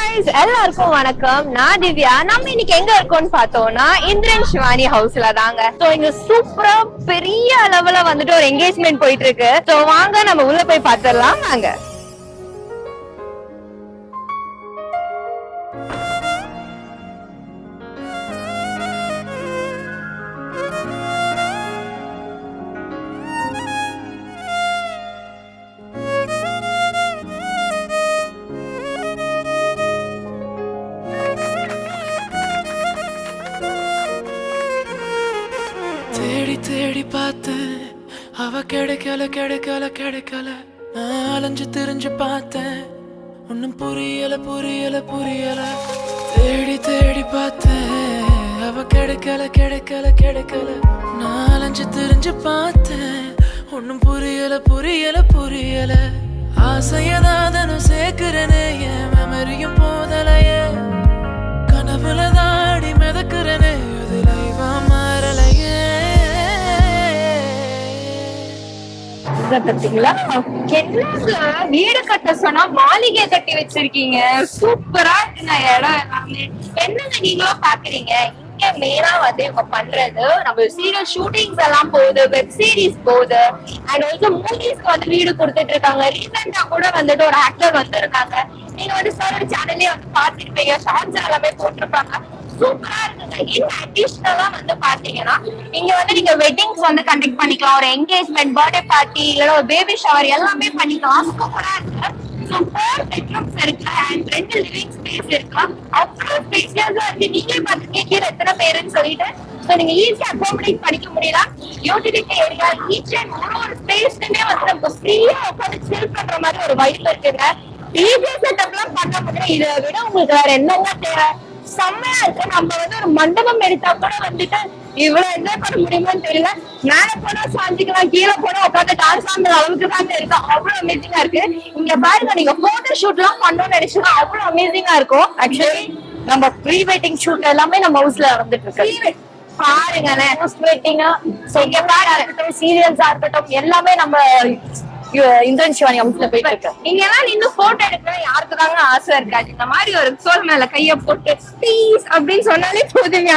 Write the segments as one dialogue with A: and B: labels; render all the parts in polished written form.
A: Guys எல்லாருக்கும் வணக்கம். நான் திவ்யா. நம்ம இன்னைக்கு எங்க இருக்கோம்னு பார்த்தோம்னா இந்திரன் சிவானி ஹவுஸ்ல தாங்க. சோ இங்க சூப்பரா பெரிய அளவுல வந்துட்டு ஒரு என்கேஜ்மெண்ட் போயிட்டு இருக்கு. சோ வாங்க நம்ம உள்ள போய் பார்த்தறலாம் வாங்க.
B: தேடி தேடி பார்த்தேன் அவ கிடைக்கல கிடைக்கல கிடைக்கல நான் அலைஞ்சு திரிஞ்சு பார்த்தேன் ஒன்னும் புரியல புரியல புரியல தேடி தேடி பார்த்தேன் அவ கிடைக்கல கிடைக்கல கிடைக்கல நான் அலைஞ்சு திரிஞ்சு பார்த்தேன் ஒன்னும் புரியல புரியல புரியல ஆசையதாதனும் சேர்க்கிறனே என் மெமரியும் போதலையே கனவுல தாடி மிதக்கிறனே அது லைவா மாறலையே.
A: பாத்தீங்களா வீடு கட்ட சொன்னா மாளிகை கட்டி வச்சிருக்கீங்க. சூப்பரா இருக்குங்க இடம் எல்லாமே. என்னங்க நீங்களும் பாக்குறீங்க இங்க மெயினா வந்து இவங்க பண்றது நம்ம சீரியல் ஷூட்டிங்ஸ் எல்லாம் போகுது, வெப் சீரிஸ் போகுது, அண்ட் ஆல்சோ மூவிஸ்க்கு வந்து வீடு கொடுத்துட்டு இருக்காங்க. ரீசெண்டா கூட வந்துட்டு ஒரு ஆக்டர் வந்து இருக்காங்க. நீங்க வந்து சார் சேனல்லே வந்து பாத்துருப்பீங்க, ஷார்ட்ஸ் எல்லாமே போட்டிருப்பாங்க. சூப்பரா இருக்குங்க. இன்னும் அடிஷனலா வந்து பாத்தீங்கன்னா இங்க வந்து நீங்க வெட்டிங்ஸ் வந்து கண்டக்ட் பண்ணிக்கலாம், ஒரு என்கேஜ்மெண்ட், பர்த்டே பார்ட்டி, இல்ல ஒரு பேபி ஷவர் எல்லாமே பண்ணிக்கலாம். சூப்பரா இருக்கு. So 4 bedrooms இருக்கு and 2 living space இருக்கு. அப்புறம் ஸ்பேஷியஸா இருக்கு. நீங்களே பாத்துக்கீங்க கீழே எத்தனை பேருன்னு சொல்லிட்டு. So நீங்க ஈஸியா அகாமடேட் பண்ணிக்க முடியல. யூட்டிலிட்டி ஏரியா ஈச் அண்ட் ஒரு ஸ்பேஸ்க்குமே வந்து நமக்கு ஃப்ரீயா உட்காந்து சில் பண்ற மாதிரி ஒரு வைப் இருக்குங்க. டிஜே செட்டப்லாம் பண்ண முடியும். இதை விட உங்களுக்கு வேற என்னவோ தேவை. செம்மையா இருக்கு. நம்ம வந்து ஒரு மண்டபம் எடுத்தா கூட வந்துட்டு இவ்வளவு என்ஜாய் பண்ண முடியுமான்னு தெரியல. மேல போனா சாஞ்சிக்கலாம், கீழே போனா உட்காந்து டான்ஸ் ஆடுற அளவுக்கு தான் இருக்கு. அவ்வளவு அமேசிங்கா இருக்கு. இங்க பாருங்க, நீங்க போட்டோ ஷூட் எல்லாம் பண்ணணும்னு நினைச்சீங்கன்னா அவ்வளவு அமேசிங்கா இருக்கும். ஆக்சுவலி நம்ம ப்ரீ வெட்டிங் ஷூட் எல்லாமே நம்ம ஹவுஸ்ல வந்துட்டு இருக்கு. பாருங்க வெட்டிங்கா இங்க பாருங்க, சீரியல்ஸா இருக்கட்டும் எல்லாமே நம்ம இந்திரன் சிவானி ஹவுஸ்ல போயிட்டு இருக்கு. இங்க எல்லாம் நின்று போட்டோ எடுக்க யாருக்கு தாங்க ஆசை இருக்காது. இந்த மாதிரி ஒரு சோல் மேல கைய போட்டு ப்ளீஸ் அப்படின்னு சொன்னாலே போதுமே,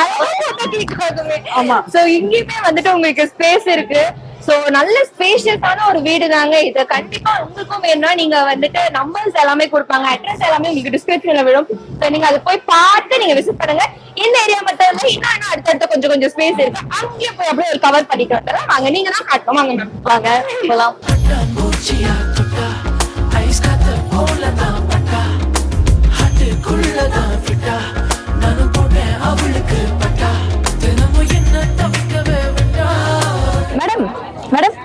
A: போதுமே. ஆமா. சோ இங்கேயுமே வந்துட்டு உங்களுக்கு ஸ்பேஸ் இருக்கு. சோ நல்ல ஸ்பேஷியஸான ஒரு வீடு தாங்க இது. கண்டிப்பா உங்களுக்கும் வேணும்னா நீங்க வந்துட்டு நம்பர்ஸ் எல்லாமே கொடுப்பாங்க, அட்ரஸ் எல்லாமே உங்களுக்கு டிஸ்கிரிப்ஷன்ல விடும். நீங்க அதை போய் பார்த்து நீங்க விசிட் பண்ணுங்க. இந்த ஏரியா மட்டும் இன்னும் அடுத்தடுத்த கொஞ்சம் கொஞ்சம் ஸ்பேஸ் இருக்கு. அங்கேயே போய் அப்படியே ஒரு கவர் பண்ணிக்கலாம். வாங்க, நீங்க தான் காட்டணும். வாங்க மேம், வாங்க போலாம். மேடம் மேடம்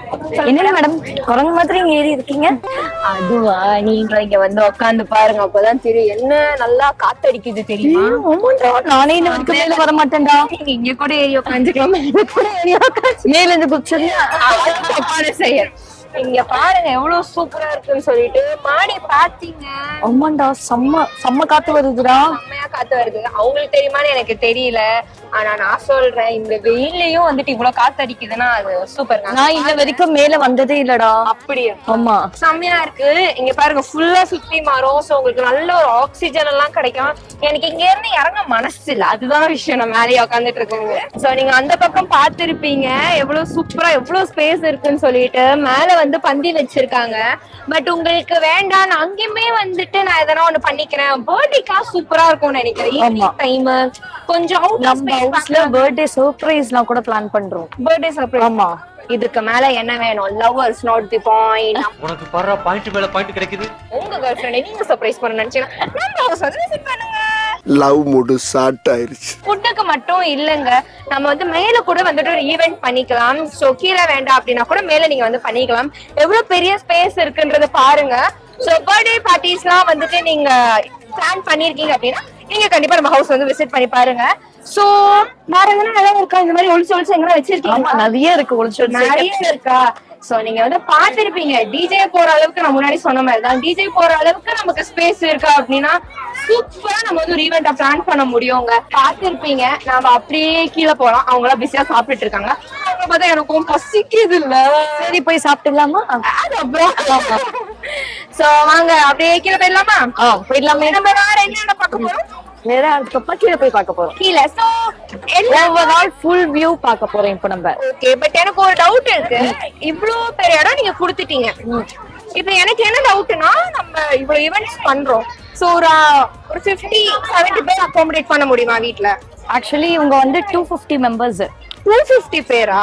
A: என்ன மேடம் குரங்கு மாதிரி இங்க ஏறி இருக்கீங்க? அதுவா, நீங்க இங்க வந்து உட்காந்து பாருங்க, அப்பதான் தெரியும். என்ன நல்லா காத்தடிக்குது தெரியுமா? நானே இந்த வரைக்கும் மேல வர மாட்டேன்டா. நீங்க இங்க கூட ஏறி உட்காந்துக்கலாம், மேல இருந்து குடிச்சது செய்ய. இங்க பாருங்க எவ்வளவு சூப்பரா இருக்குன்னு சொல்லிட்டு மாடி பாத்தீங்க. ஆமாண்டா, செம்ம காத்து வருதுடா. செம்மையா காத்து வருது. அவங்களுக்கு தெரியுமான்னு எனக்கு தெரியல, ஆனா நான் சொல்றேன், இந்த வெயிலையும் வந்துட்டு இவ்வளவு காத்து அடிக்குதுன்னா அது சூப்பர். நான் இந்த வரைக்கும் மேல வந்ததே இல்லடா. அப்படியே? ஆமா, செம்மையா இருக்கு. இங்க பாருங்க ஃபுல்லா சுத்தி மரம். சோ உங்களுக்கு நல்ல ஒரு ஆக்சிஜன் எல்லாம் கிடைக்கும். எனக்கு இங்க இருந்து இறங்க மனசு இல்ல, அதுதான் விஷயம். நான் மேலேயே உட்காந்துட்டு இருக்கேங்க. சோ நீங்க அந்த பக்கம் பாத்துருப்பீங்க எவ்வளவு சூப்பரா எவ்வளவு ஸ்பேஸ் இருக்குன்னு சொல்லிட்டு. மேல வந்து பந்தி வச்சிருக்காங்க. பட் உங்களுக்கு வேண்டாம், அங்கேயுமே வந்துட்டு நான் எதனா ஒண்ணு பண்ணிக்கிறேன். பர்த்டேக்கா சூப்பரா இருக்கும்னு நினைக்கிறேன். ஈவினிங் டைம் கொஞ்சம் பர்த்டே சர்ப்ரைஸ்லாம் கூட பிளான் பண்றோம். Birthday surprise. ஆமா, இதுக்கு மேல என்ன வேணும்? Lovers not the point.
C: உனக்கு பர்ற பாயிண்ட் மேல பாயிண்ட் கிடைக்குது.
A: உங்க கேர்ள் ஃப்ரெண்ட் நீங்க சர்ப்ரைஸ் பண்ண நினைச்சீங்கன்னா நம்ம ஹவுஸ் வந்து விசிட் பண்ணுங்க.
D: லவ் மூட் ஸ்டார்ட் ஆயிருச்சு.
A: ஃபுட்டுக்கு மட்டும் இல்லங்க, நம்ம வந்து மேல கூட வந்துட்டு ஒரு ஈவென்ட் பண்ணிக்கலாம். சோ கீழே வேண்டாம் அப்படின்னா கூட மேல நீங்க வந்து பண்ணிக்கலாம். எவ்வளவு பெரிய ஸ்பேஸ் இருக்குன்றத பாருங்க. சோ பர்த்டே பார்ட்டிஸ்லாம் வந்துட்டு நீங்க பிளான் பண்ணிருக்கீங்க அப்படின்னா நீங்க கண்டிப்பா நம்ம ஹவுஸ் வந்து விசிட் பண்ணி பாருங்க. சோ பாருங்க நல்லா இருக்கா? இந்த மாதிரி ஒளிச்சு ஒளிச்சு எங்க வச்சிருக்கீங்க? நிறைய இருக்கு, ஒளிச்சு நிறைய இருக்கா? சோ நீங்க வந்து பாத்திருப்பீங்க, டிஜே போற அளவுக்கு நான் முன்னாடி சொன்ன மாதிரி தான். டிஜே போற அளவுக்கு நமக்கு ஸ்பேஸ் இருக்கா அப்படின்னா சூப்பரா நம்ம வந்து ஒரு ஈவெண்ட்டை பிளான் பண்ண முடியுங்க. பாத்திருப்பீங்க. நாம அப்படியே கீழே போலாம். அவங்க எல்லாம் பிஸியா சாப்பிட்டுட்டு இருக்காங்க. அவங்க பார்த்தா எனக்கும் பசிக்குது இல்ல. சரி போய் சாப்பிட்டுலாமா? அப்புறம் சோ வாங்க அப்படியே கீழே போயிடலாமா? போயிடலாமே. நம்ம வேற என்னென்ன பார்க்க போறோம்?
E: நேரா அதுக்கப்புறம் கீழே போய் பார்க்க போறோம்.
A: கீழ. சோ
E: ஓவரால் ஃபுல் வியூ பார்க்க போறோம் இப்போ நம்ம.
A: ஓகே, பட் எனக்கு ஒரு டவுட் இருக்கு. இவ்ளோ பெரிய இடம் நீங்க கொடுத்துட்டீங்க. இப்போ எனக்கு என்ன டவுட்னா, நம்ம இவ்வளவு ஈவென்ட்ஸ் பண்றோம். சோ ஒரு 50-70 பேர் அகாமடேட் பண்ண முடியுமா வீட்ல?
E: ஆக்சுவலி இவங்க வந்து 250 மெம்பர்ஸ்.
A: 250 பேரா?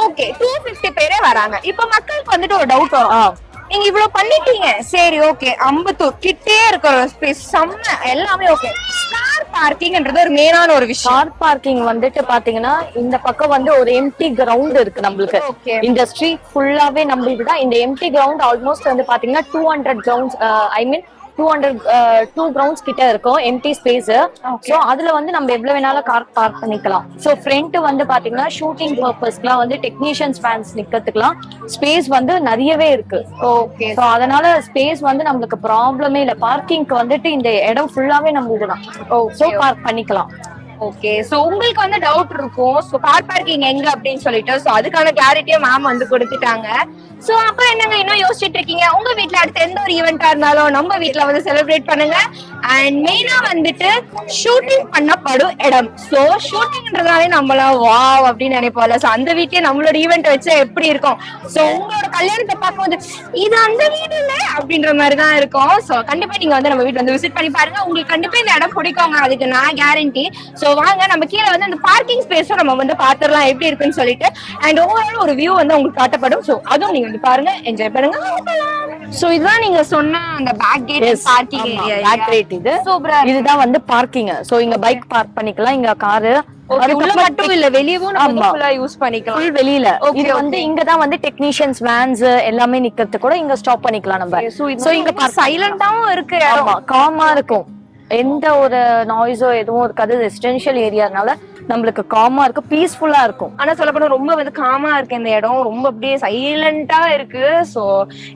A: ஓகே, 250 பேரே வராங்க. இப்போ மக்களுக்கு வந்துட்டு ஒரு டவுட் வரும். நீங்க இவ்வளவு பண்ணிட்டீங்க, சரி ஓகே, அம்பத்தூர் கிட்டே இருக்கிற ஸ்பேஸ் செம்ம, எல்லாமே ஓகே. கார் பார்க்கிங்ன்றது ஒரு மெயினான ஒரு விஷயம்.
E: கார் பார்க்கிங் வந்துட்டு பாத்தீங்கன்னா இந்த பக்கம் வந்து ஒரு எம்டி கிரவுண்ட் இருக்கு நம்மளுக்கு.
A: Okay.
E: இந்த ஸ்ட்ரீட் ஃபுல்லாவே நம்மளுக்கு தான். இந்த எம்டி கிரவுண்ட் ஆல்மோஸ்ட் வந்து பாத்தீங்கன்னா 200 கிரவுண்ட்ஸ், ஐ மீன் 2 கிரவுண்ட்ஸ் கிட்ட இருக்கும் எம்டி ஸ்பேஸ். சோ அதுல வந்து நம்ம எவ்வளவு வேணாலும் கார் பார்க் பண்ணிக்கலாம். சோ ஃப்ரண்ட் வந்து பாத்தீங்கன்னா ஷூட்டிங் பர்பஸ்க்குலாம் வந்து டெக்னீஷியன்ஸ் ஃபேன்ஸ் நிக்கிறதுக்குலாம் ஸ்பேஸ் வந்து நிறையவே இருக்கு.
A: ஓகே,
E: சோ அதனால ஸ்பேஸ் வந்து நம்மளுக்கு ப்ராப்ளமே இல்ல. பார்க்கிங்க்கு வந்துட்டு இந்த இடம் ஃபுல்லாவே நம்மளுக்கு தான். சோ பார்க் பண்ணிக்கலாம்.
A: ஓகே. சோ உங்களுக்கு வந்து டவுட் இருக்கும், சோ கார் பார்க்கிங் எங்க அப்படின்னு சொல்லிட்டு, சோ அதுக்கான கிளாரிட்டியை மேம் வந்து கொடுத்துட்டாங்க. சோ அப்ப என்னங்க இன்னும் யோசிச்சுட்டு இருக்கீங்க? உங்க வீட்ல அடுத்த எந்த ஒரு ஈவெண்டா இருந்தாலும் நம்ம வீட்ல வந்து செலிப்ரேட் பண்ணுங்க. அண்ட் மெயினா வந்துட்டு ஷூட்டிங் பண்ணப்படும் இடம். சோ ஷூட்டிங்ன்றதாலே நம்மளாம் வாவ் அப்படின்னு நினைப்போம்ல. சோ அந்த வீட்லயே நம்மளோட ஈவெண்ட் வச்சா எப்படி இருக்கும்? சோ உங்களோட கல்யாணத்தை பார்க்கும்போது இது அந்த வீடு இல்ல அப்படின்ற மாதிரி தான் இருக்கும். சோ கண்டிப்பா நீங்க வந்து நம்ம வீட்டுல வந்து விசிட் பண்ணி பாருங்க. உங்களுக்கு கண்டிப்பா இந்த இடம் பிடிக்குங்க, அதுக்கு நான் கேரண்டி. சோ வாங்க நம்ம கீழே வந்து அந்த பார்க்கிங் ஸ்பேஸும் நம்ம வந்து பாத்துரலாம் எப்படி இருக்குன்னு சொல்லிட்டு. அண்ட் ஓவரால் ஒரு வியூ வந்து உங்களுக்கு காட்டப்படும். சோ அதுவும் நீங்க வந்து பாருங்க, என்ஜாய் பண்ணுங்க. சோ இதுதான் நீங்க சொன்ன அந்த back gate parking area.
E: Back gate இது.
A: சூப்பரா.
E: இதுதான் வந்து பார்க்கிங். சோ இங்க பைக் பார்க் பண்ணிக்கலாம், இங்க காரு.
A: உள்ள மட்டும் இல்ல, வெளியவும் நம்ம ஃபுல்லா யூஸ் பண்ணிக்கலாம்.
E: ஃபுல் வெளியில. இது வந்து இங்க தான் வந்து டெக்னீஷியன்ஸ் வேன்ஸ் எல்லாமே நிக்கிறது கூட இங்க ஸ்டாப் பண்ணிக்கலாம் நம்ம.
A: சோ இங்க சைலண்டாவும் இருக்கு.
E: ஆமா, காமா இருக்கும். எந்த ஒரு நாய்ஸோ எதுவும் இருக்காது. ரெசிடென்ஷியல் ஏரியானால நம்மளுக்கு காமா இருக்கு, பீஸ்ஃபுல்லா இருக்கும்.
A: ஆனா சொல்ல போனா ரொம்ப வந்து காமா இருக்கு இந்த இடம், ரொம்ப அப்படியே சைலண்டா இருக்கு. சோ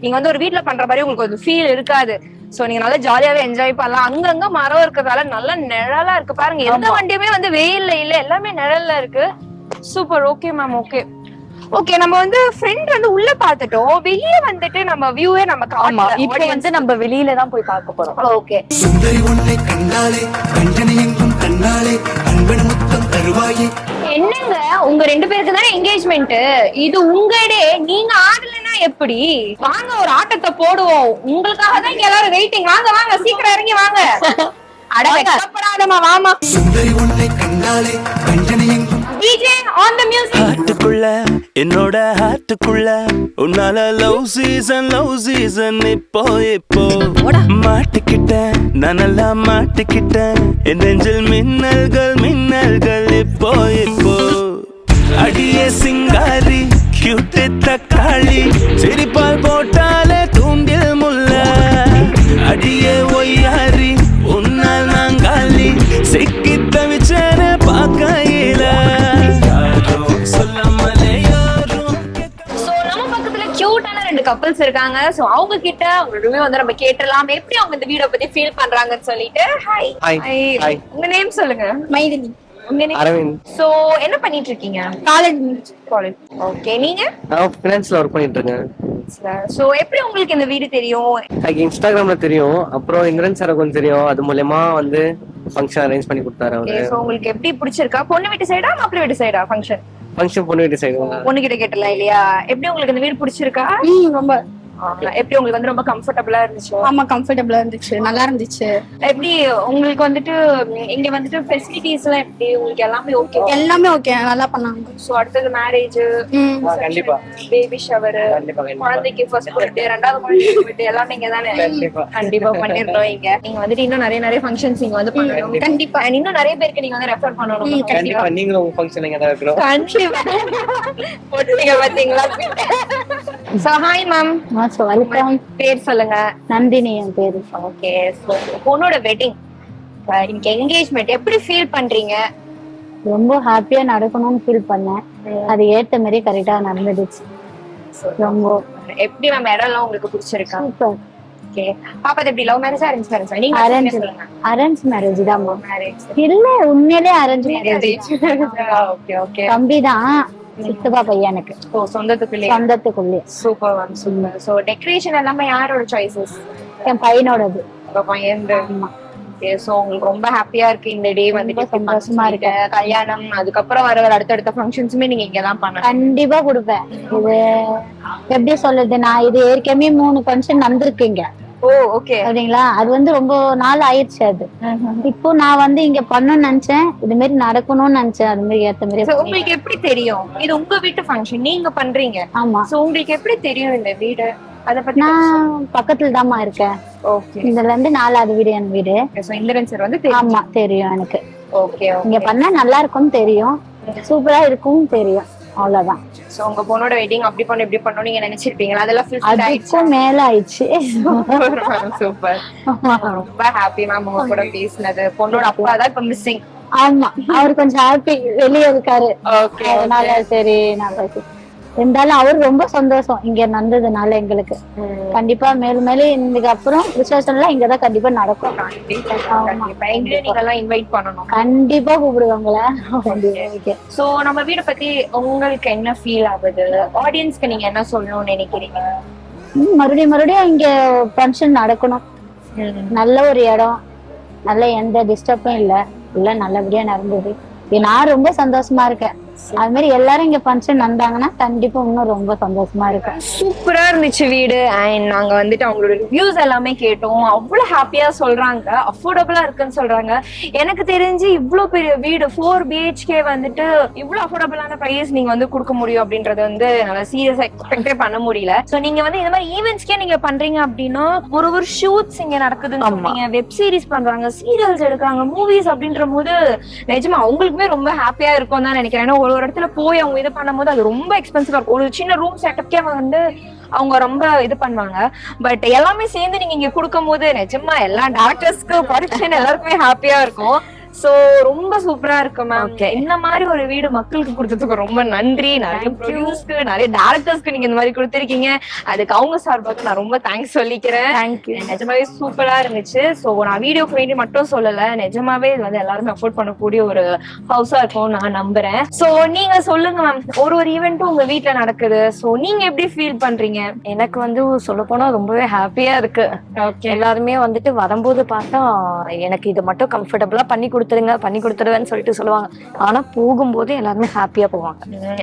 A: நீங்க வந்து ஒரு வீட்ல பண்ற மாதிரி உங்களுக்கு ஒரு ஃபீல் இருக்காது. சோ நீங்க நல்லா ஜாலியாவே என்ஜாய் பண்ணலாம். அங்கங்க மரம் இருக்கிறதால நல்ல நிழலா இருக்கு. பாருங்க, எந்த வண்டியுமே வந்து வெயில்ல இல்ல, எல்லாமே நிழல்ல இருக்கு. Super. Okay ma'am, okay okay. நம்ம வந்து ஃப்ரெண்ட் வந்து உள்ள பாத்துட்டோம், வெளியே வந்துட்டு நம்ம வியூவே நம்ம காட்டலாம்.
E: இப்போ வந்து நம்ம வெளியில தான் போய் பார்க்க போறோம்.
A: ஓகே.
F: சுந்தரி உன்னை கண்டாலே கஞ்சனை எங்கும் கண்ணாலே அன்பன முத்தம் தருவாயே.
A: என்னங்க உங்க 2 பேருக்கு தானே என்கேஜ்மெண்ட், இது உங்க டே, நீங்க ஆடலன்னா எப்படி? வாங்க ஒரு ஆட்டத்தை போடுவோம், உங்களுக்காக தான் இங்க எல்லாரும் வெயிட்டிங். வாங்க வாங்க, சீக்கிரம் இறங்கி வாங்க. அட வெக்கப்படாதமா, வாமா.
F: சுந்தரி உன்னை கண்டாலே கஞ்சனை எங்கும்
A: DJ on the music.
G: ஹார்ட்டுக்குள்ள என்னோட ஹார்ட்டுக்குள்ள உன்னால லவ் சீசன் இப்போ மாட்டிக்கிட்டேன், நான் நல்லா மாட்டிக்கிட்டேன். என் நெஞ்சில் மின்னல்கள் இப்போ அடியே சிங்காரி கியூட்டு தக்காளி சிரிப்பால் போட்டாலே தூண்டில் முல்ல. அடியே ஒய்யாரி உன்னால் நாங்காலி சிக்கி தவிச்சேன பார்க்கையில.
A: கியூட்டான 2 கப்பிள்ஸ் இருக்காங்க. சோ அவங்க கிட்ட அவங்க ரிவ்யூ வந்து நம்ம கேட்டலாம், எப்படி அவங்க இந்த வீடியோ பத்தி ஃபீல் பண்றாங்கன்னு சொல்லிட்டு. ஹாய்.
C: ஹாய்.
A: உங்க நேம் சொல்லுங்க. மைதினி. உங்க நேம்?
C: அரவிந்த்.
A: சோ என்ன பண்ணிட்டு இருக்கீங்க? காலேஜ். ஓகே. நீங்க?
C: நான் ஃபினான்ஸ்ல ஒர்க் பண்ணிட்டு இருக்கேன்.
A: சோ எப்படி உங்களுக்கு இந்த வீடு தெரியும்?
C: எனக்கு இன்ஸ்டாகிராம்ல தெரியும், அப்புறம் இந்திரன் சார் கொஞ்சம் தெரியும். அது மூலமா வந்து ஃபங்க்ஷன் அரேஞ்ச் பண்ணி கொடுத்தாரு அவரு.
A: சோ உங்களுக்கு எப்படி பிடிச்சிருக்கா? பொண்ணு வீட்டு சைடா மாப்பிள்ளை வீட்டு சைடா ஃபங்க்ஷன்?
C: பொண்ணு வீட்டு சைடு.
A: பொண்ணு கிட்ட கேட்டலாம் இல்லையா? எப்படி உங்களுக்கு இந்த வீடு பிடிச்சிருக்கா?
H: ரொம்ப.
A: எப்படி உங்களுக்கு வந்து ரொம்ப கம்ஃபர்டபிளா இருந்துச்சு?
H: ஆமா, கம்ஃபர்டபிளா இருந்துச்சு, நல்லா இருந்துச்சு.
A: எப்படி உங்களுக்கு வந்துட்டு இங்க வந்துட்டு ஃபெசிலிட்டிஸ் எல்லாம் எப்படி உங்களுக்கு எல்லாமே ஓகே?
H: எல்லாமே ஓகே, நல்லா பண்ணாங்க.
A: சோ அடுத்தது மேரேஜ்,
C: கண்டிப்பா
A: பேபி ஷவர், குழந்தைக்கு ஃபர்ஸ்ட் பர்த்டே, ரெண்டாவது குழந்தைக்கு பர்த்டே எல்லாமே இங்க தானே? கண்டிப்பா பண்ணிரணும். இங்க நீங்க வந்துட்டு இன்னும் நிறைய ஃபங்க்ஷன்ஸ் இங்க வந்து பண்ணணும். கண்டிப்பா. இன்னும் நிறைய பேருக்கு நீங்க வந்து ரெஃபர் பண்ணணும்.
C: கண்டிப்பா நீங்களும் உங்க ஃபங்க்ஷன் இங்க தான் வைக்கிறோம்.
A: கண்டிப்பா போட்டுங்க பாத்தீங்களா? So hi ma'am.
E: வெல்கம்.
A: பேர் சொல்லுங்க.
E: நந்தினி என் பேரு.
A: ஓகே. சோ பொண்ணோட வெட்டிங், இன்னைக்கு என்கேஜ்மெண்ட், எப்படி ஃபீல் பண்றீங்க?
E: ரொம்ப ஹாப்பியா நடக்கணும்னு ஃபீல் பண்ணேன். அது ஏத்த மாதிரி கரெக்டா நடந்துடுச்சு. ரொம்ப
A: எப்படி மேம் இடம் எல்லாம் உங்களுக்கு பிடிச்சிருக்கா?
E: சூப்பர்.
A: ஓகே. பாப்பா எப்படி லவ் மேரேஜ் அரேஞ்ச் மேரேஜ்? நீங்க
E: அரேஞ்ச் மேரேஜ் தான்.
A: மேரேஜ்
E: இல்ல, உண்மையிலே அரேஞ்ச் மேரேஜ்.
A: Okay okay.
E: தம்பி தான், சித்தப்பா பையனுக்கு.
A: ஓ, சொந்தத்துக்குள்ளே? Super ma'am, super. So decoration எல்லாமே யாரோட சாய்ஸஸ்?
E: என் பையனோடது.
A: பையன். ஓகே, சோ உங்களுக்கு ரொம்ப ஹாப்பியா இருக்கு இந்த டே வந்துட்டு
E: ரொம்ப சந்தோஷமா இருக்கு.
A: கல்யாணம் அதுக்கப்புறம் வர அடுத்தடுத்த ஃபங்க்ஷன்ஸுமே நீங்க இங்க தான் பண்ணலாம்.
E: கண்டிப்பா கொடுப்பேன். இது எப்படி சொல்றது, நான் இது ஏற்கனவே 3 ஃபங்க்ஷன் நடந்திருக்குங்க.
A: ஓ ஓகே.
E: அப்படிங்களா, அது வந்து ரொம்ப நாள் ஆயிடுச்சு. அது இப்போ நான் வந்து இங்க பண்ணணும்னு நினைச்சேன், இது மாதிரி நடக்கணும்னு நினைச்சேன். அது மாதிரி ஏத்த மாதிரி.
A: உங்களுக்கு எப்படி தெரியும் இது உங்க வீட்டு ஃபங்க்ஷன் நீங்க பண்றீங்க?
E: ஆமா.
A: சோ உங்களுக்கு எப்படி தெரியும் இந்த வீடு? அத பத்தி
E: நான் பக்கத்துல தாமா இருக்கேன்.
A: ஓகே.
E: இதுல இருந்து 4வது வீடு என் வீடு.
A: சோ இந்திரன் சார் வந்து தெரியும்.
E: ஆமா தெரியும் எனக்கு.
A: ஓகே.
E: இங்க பண்ணா நல்லா இருக்கும்னு தெரியும், சூப்பரா இருக்கும் தெரியும், அவ்வளவுதான்.
A: சோ உங்க பொண்ணோட வெட்டிங் அப்படி பண்ணு இப்படி பண்ணணும் நீங்க நினைச்சிருப்பீங்களா? அதெல்லாம்
E: அதுக்கும் மேல ஆயிடுச்சு.
A: சூப்பர். ரொம்ப ஹாப்பி மேம் உங்க கூட பேசினது. பொண்ணோட அப்பா தான் இப்ப மிஸ்ஸிங்.
E: ஆமா, அவரு கொஞ்சம் ஹாப்பி, வெளியே இருக்காரு.
A: ஓகே.
E: அதனால சரி நல்லா இருந்தாலும் அவர் ரொம்ப சந்தோஷம் இங்க நடந்ததுனால எங்களுக்கு. கண்டிப்பா மேலும் மேலும் இதுக்கு அப்புறம் விசேஷம் எல்லாம் இங்கதான் கண்டிப்பா நடக்கும்.
A: இன்வைட் பண்ணணும்.
E: கண்டிப்பா கூப்பிடுவாங்களா?
A: சோ நம்ம வீட பத்தி உங்களுக்கு என்ன ஃபீல் ஆகுது? ஆடியன்ஸ்க்கு நீங்க என்ன சொல்லணும்னு நினைக்கிறீங்க?
E: மறுபடியும் இங்க ஃபங்க்ஷன் நடக்கணும். நல்ல ஒரு இடம், நல்ல எந்த டிஸ்டர்பும் இல்ல நல்லபடியா நடந்தது. நான் ரொம்ப சந்தோஷமா இருக்கேன். அது மாதிரி எல்லாரும் இங்க ஃபங்க்ஷன் வந்தாங்கன்னா கண்டிப்பா இன்னும் ரொம்ப சந்தோஷமா இருக்கும்.
A: சூப்பரா இருந்துச்சு வீடு. அண்ட் நாங்க வந்துட்டு அவங்களோட ரிவ்யூஸ் எல்லாமே கேட்டோம். அவ்வளவு ஹாப்பியா சொல்றாங்க, அஃபோர்டபுளா இருக்குன்னு சொல்றாங்க. எனக்கு தெரிஞ்சு இவ்வளவு பெரிய வீடு 4 BHK வந்துட்டு இவ்வளவு அஃபோர்டபுளான பிரைஸ் நீங்க வந்து கொடுக்க முடியும் அப்படின்றது வந்து நல்லா சீரியஸா எக்ஸ்பெக்டே பண்ண முடியல. சோ நீங்க வந்து இந்த மாதிரி ஈவென்ட்ஸ்க்கே நீங்க பண்றீங்க அப்படின்னா ஒரு ஷூட்ஸ் இங்க நடக்குதுன்னு சொல்றீங்க, வெப் சீரிஸ் பண்றாங்க, சீரியல்ஸ் எடுக்கிறாங்க, மூவிஸ் அப்படின்ற போது நிஜமா அவங்களுக்குமே ரொம்ப ஹாப்பியா இருக்கும் தான் நினைக்கிறேன். ஏன்னா ஒரு இடத்துல போய் அவங்க இது பண்ணும்போது அது ரொம்ப எக்ஸ்பென்சிவா இருக்கும். ஒரு சின்ன ரூம் செட்டப்கே வந்து அவங்க ரொம்ப இது பண்ணுவாங்க. பட் எல்லாமே சேர்ந்து நீங்க இங்க கொடுக்கும் போது நிஜமா எல்லா டாக்டர்ஸ்க்கு ப்ரொடக்ஷன் எல்லாருக்குமே ஹாப்பியா இருக்கும். சோ ரொம்ப சூப்பரா இருக்கு மேம். இந்த மாதிரி ஒரு வீடு மக்களுக்கு கொடுத்ததுக்கு ரொம்ப நன்றி. நிறைய ப்ரொடியூசர்ஸ்க்கு நிறைய டைரக்டர்ஸ்க்கு நீங்க இந்த மாதிரி கொடுத்திருக்கீங்க. அதுக்கு அவங்க சார்பாக நான் ரொம்ப தேங்க்ஸ் சொல்லிக்கிறேன். நிஜமாவே சூப்பரா இருந்துச்சு. சோ நான் வீடியோக்கு வேண்டி மட்டும் சொல்லல, நிஜமாவே இது வந்து எல்லாருமே அஃபோர்ட் பண்ணக்கூடிய ஒரு ஹவுஸா இருக்கும் நான் நம்புறேன். சோ நீங்க சொல்லுங்க மேம், ஒரு ஈவென்ட்டும் உங்க வீட்டுல நடக்குது. சோ நீங்க எப்படி ஃபீல் பண்றீங்க?
E: எனக்கு வந்து சொல்ல போனா ரொம்பவே ஹாப்பியா இருக்கு. எல்லாருமே வந்துட்டு வரும்போது பார்த்தா எனக்கு இது மட்டும் கம்ஃபர்டபுளா பண்ணி கொடுத்துருவேன்னு சொல்லிட்டு சொல்லுவாங்க. ஆனா போகும்போது எல்லாருமே ஹாப்பியா போவாங்க.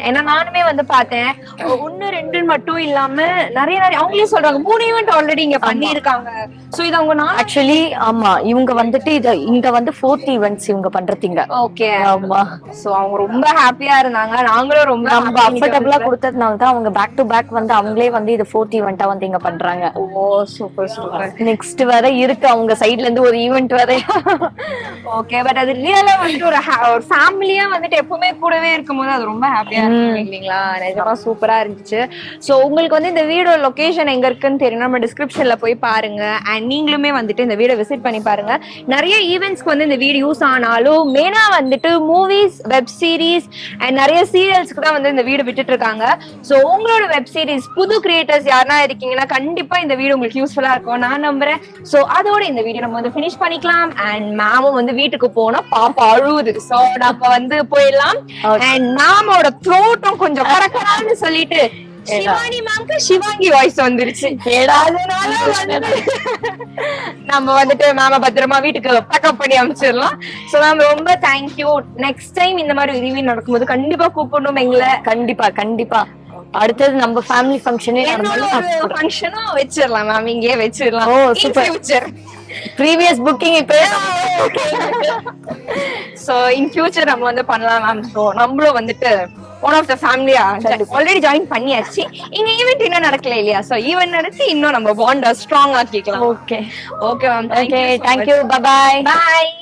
A: ஏன்னா நானுமே வந்து பார்த்தேன், 1 2 மட்டும் இல்லாம நிறைய அவங்களே சொல்றாங்க 3 ஈவென்ட் ஆல்ரெடி இங்க பண்ணிருக்காங்க. சோ இது அவங்க
E: ஆக்சுவலி ஆமா, இவங்க வந்துட்டு இங்க வந்து 4th ஈவென்ட்ஸ் இவங்க பண்றீங்க.
A: ஓகே.
E: ஆமா.
A: சோ அவங்க ரொம்ப ஹாப்பியா இருந்தாங்க, நாங்களும் ரொம்ப
E: அஃபோர்டபுளா கொடுத்ததுனால தான் அவங்க பேக் டு பேக் வந்து அவங்களே வந்து இது 4th ஈவென்ட்டா வந்து இங்க பண்றாங்க.
A: ஓ சூப்பர் சூப்பர்.
E: நெக்ஸ்ட் வர இருக்கு அவங்க சைடுல இருந்து ஒரு ஈவென்ட் வர.
A: ஓகே. பட் அது ரியலா வந்து ஒரு ஃபேமிலியா வந்துட்டு எப்பவுமே கூடவே இருக்கும்போது அது ரொம்ப ஹாப்பியா இருக்கும் இல்லீங்களா? நிஜமா சூப்பரா இருந்துச்சு. சோ உங்களுக்கு வந்து இந்த வீடியோ லொகேஷன் எங்க இருக்குன்னு தெரியும், நம்ம டிஸ்கிரிப்ஷன்ல போய் பாருங்க. அண்ட் நீங்களுமே வந்துட்டு இந்த வீடியோ விசிட் பண்ணி பாருங்க. நிறைய ஈவென்ட்ஸ்க்கு வந்து இந்த வீடியோ யூஸ் ஆனாலும் மெயினா வந்துட்டு மூவிஸ், வெப் சீரிஸ் அண்ட் நிறைய சீரியல்ஸ்க்கு தான் வந்து இந்த வீடியோ விட்டுட்டு இருக்காங்க. சோ உங்களோட வெப் சீரிஸ் புது கிரியேட்டர்ஸ் யாருன்னா இருக்கீங்கன்னா கண்டிப்பா இந்த வீடியோ உங்களுக்கு யூஸ்ஃபுல்லா இருக்கும் நான் நம்புறேன். சோ அதோட இந்த வீடியோ நம்ம வந்து ஃபினிஷ் பண்ணிக்கலாம். அண்ட் மேமும் வந்து வீட்டுக்கு போனா பாப்பா அழுவுது. சோ நம்ம வந்து போயிடலாம். அண்ட் மேமோட த்ரோட்டும் கொஞ்சம் கரக்கரான்னு சொல்லிட்டு சிவானி மேம்க்கு சிவாங்கி வாய்ஸ் வந்துருச்சு. அதனால நம்ம வந்துட்டு மேம பத்திரமா வீட்டுக்கு பேக்கப் பண்ணி அனுப்பிச்சிடலாம். சோ மேம் ரொம்ப தேங்க்யூ. நெக்ஸ்ட் டைம் இந்த மாதிரி ரிவ்யூ நடக்கும்போது கண்டிப்பா கூப்பிடணும் எங்களை.
E: கண்டிப்பா அடுத்தது நம்ம ஃபேமிலி ஃபங்க்ஷனே
A: ஃபங்க்ஷனும் வச்சிடலாம் மேம், இங்கே வச்சிடலாம்.
E: ஓ சூப்பர். ப்ரீவியஸ் புக்கிங் இப்போ
A: சோ இன் ஃபியூச்சர் நம்ம வந்து பண்ணலாம் மேம். சோ நம்மளும் வந்துட்டு ஒன் ஆஃப் த ஃபேமிலியா ஆல்ரெடி ஜாயின் பண்ணியாச்சு. இங்க ஈவென்ட் இன்னும் நடக்கல இல்லையா? சோ ஈவென்ட் நடத்தி இன்னும் நம்ம பாண்ட் ஸ்ட்ராங் ஆக்கிக்கலாம்.
E: Okay
A: okay ma'am.
E: Okay, thank you. Bye
A: பாய்.